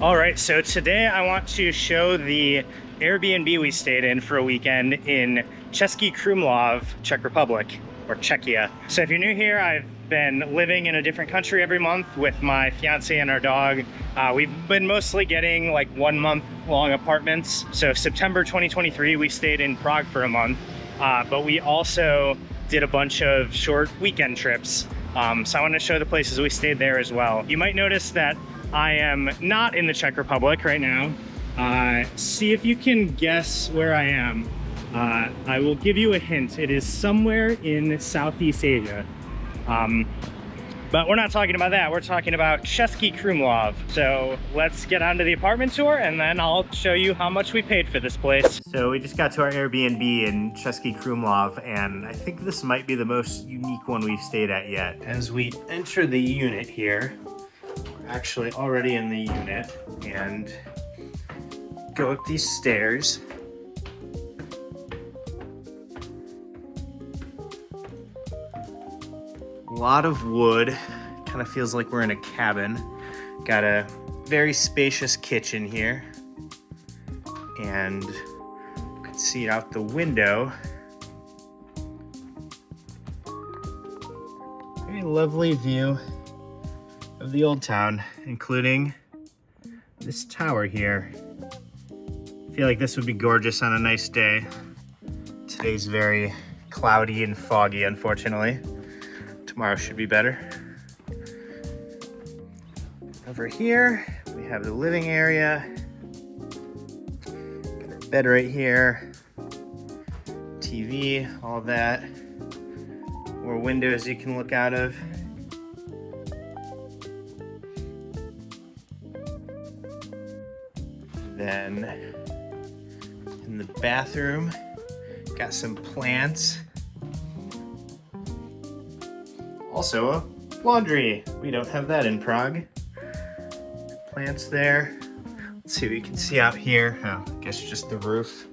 All right, so today I want to show the Airbnb we stayed in for a weekend in Český Krumlov, Czech Republic, or Czechia. So if you're new here, I've been living in a different country every month with my fiance and our dog. We've been mostly getting like 1 month long apartments. So September 2023, we stayed in Prague for a month, but we also did a bunch of short weekend trips. So I want to show the places we stayed there as well. You might notice that I am not in the Czech Republic right now. See if you can guess where I am. I will give you a hint. It is somewhere in Southeast Asia. But we're not talking about that. We're talking about Český Krumlov. So let's get on to the apartment tour and then I'll show you how much we paid for this place. So we just got to our Airbnb in Český Krumlov, and I think this might be the most unique one we've stayed at yet. As we enter the unit here, we're actually already in the unit and go up these stairs. A lot of wood, kind of feels like we're in a cabin. Got a very spacious kitchen here, and you can see out the window. Very lovely view of the old town, including this tower here. I feel like this would be gorgeous on a nice day. Today's very cloudy and foggy, unfortunately. Tomorrow should be better. Over here, we have the living area. Got our bed right here. TV, all that. More windows you can look out of. Then in the bathroom, got some plants. Also a laundry. We don't have that in Prague. Plants there. Let's see what you can see out here. Oh, I guess just the roof.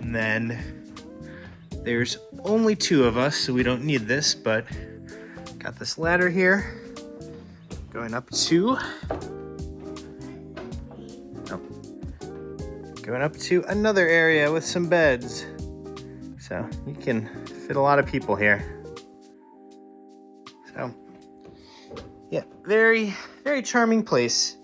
And then there's only 2 of us, so we don't need this, but got this ladder here. Going up to another area with some beds. So you can fit a lot of people here. So yeah, very, very charming place.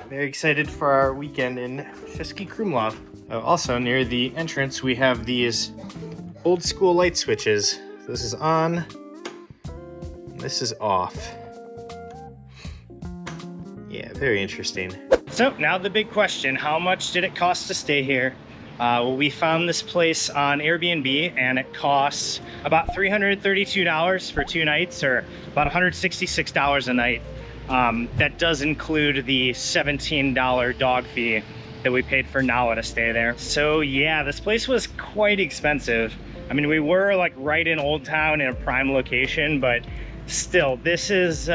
Very excited for our weekend in Český Krumlov. Also near the entrance, we have these old school light switches. This is on, this is off. Yeah, very interesting. So now the big question, how much did it cost to stay here? Well, we found this place on Airbnb and it costs about $332 for 2 nights, or about $166 a night. That does include the $17 dog fee that we paid for Nala to stay there. So yeah, this place was quite expensive. I mean, we were like right in Old Town in a prime location, but still, this is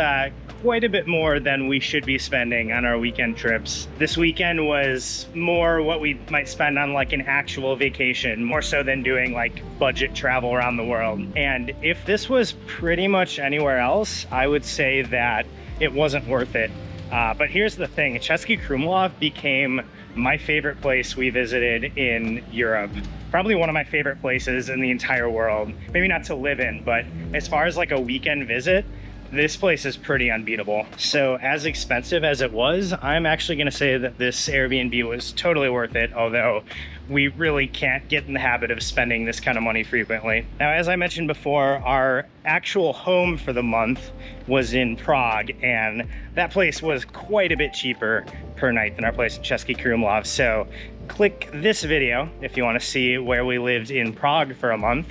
quite a bit more than we should be spending on our weekend trips. This weekend was more what we might spend on like an actual vacation, more so than doing like budget travel around the world. And if this was pretty much anywhere else, I would say that it wasn't worth it. But here's the thing, Český Krumlov became my favorite place we visited in Europe. Probably one of my favorite places in the entire world. Maybe not to live in, but as far as like a weekend visit, this place is pretty unbeatable. So as expensive as it was, I'm actually gonna say that this Airbnb was totally worth it, although we really can't get in the habit of spending this kind of money frequently. Now, as I mentioned before, our actual home for the month was in Prague, and that place was quite a bit cheaper per night than our place in Český Krumlov. So click this video if you want to see where we lived in Prague for a month.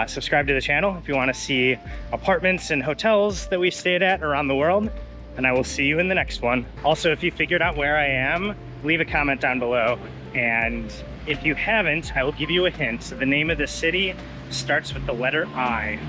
Subscribe to the channel if you want to see apartments and hotels that we stayed at around the world, and I will see you in the next one. Also, if you figured out where I am, leave a comment down below, and if you haven't, I will give you a hint. The name of the city starts with the letter I.